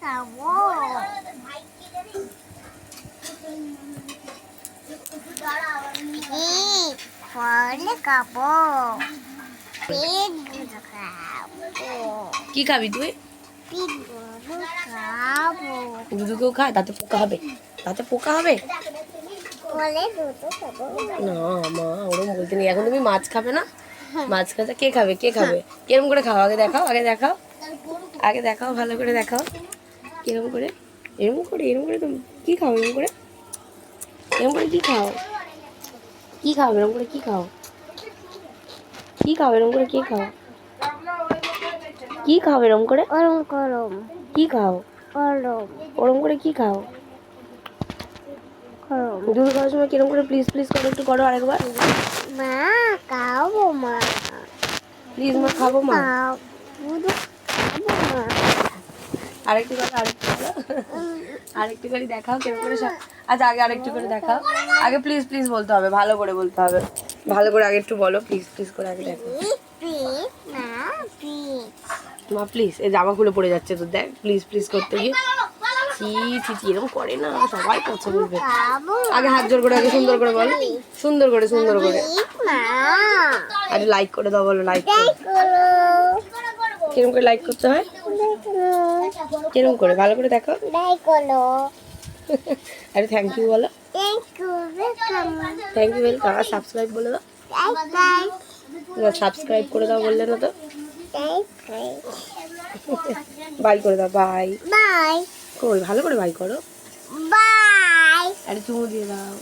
খাবো। ফলে খাবো, পেট ভরে খাবো। কি খাবি তুই? পেট ভরে খাবো। দুধকেও খা, তাতে পোকা হবে, তাতে পোকা হবে। ফলে দুধ খাবো। না মা ওরকম বলতে নেই। এখন তুমি মাছ খাবে না? মাছ খাতে কে খাবে? কে খাবে? কিরম করে খাও? আগে দেখাও, আগে দেখাও, আগে দেখাও, ভালো করে দেখাও। কিরম করে? এরম করে, এরম করে তুমি কি খাও? এরম করে, এরম করে কি খাও? কি খাও এরম করে? কি খাও? কি খাও এরম করে? কি খাও? কি খাও এরম করে? গরম গরম কি খাও? গরম ওরম করে কি খাও? গরম। দুধ খাওয়ার সময় কিরম করে প্লিজ প্লিজ করো, একটু করো আরেকবার। মা খাবো মা, প্লিজ মা খাবো মা। দুধ খাবো মা। আরেকটু করো, আরেকটু করো, আরেকটু করে দেখাও কিরম করে সব। আচ্ছা আগে আরেকটু করে দেখাও। আগে প্লিজ প্লিজ বলতে হবে, ভালো করে বলতে হবে, ভালো করে আগে একটু বলো প্লিজ প্লিজ করে আগে দেখো। প্লিজ মা প্লিজ। মা প্লিজ, এই জামাগুলো পড়ে যাচ্ছে তো দেখ, প্লিজ প্লিজ করতে গিয়ে চি চি চি এরকম করে না, সবাই পছন্দ করবে। খাবো আগে হাত জোর করে, আগে সুন্দর করে বলো, সুন্দর করে, সুন্দর করে। প্লিজ মা। আরে লাইক করে দাও, বলো লাইক করে। করো কিরম করে লাইক করতে হয়? কিরম করে ভালো করে দেখো। লাইক করো। আরে থ্যাংক ইউ বলো। Thank you welcome. Thank you welcome. আর সাবস্ক্রাইব বলে দাও। লাইক সাবস্ক্রাইব করে দাও বললে না তো। লাইক বাই করে দাও, বাই। বাই কই ভালো করে বাই করো। বাই। আরে চুমু দিয়ে দাও।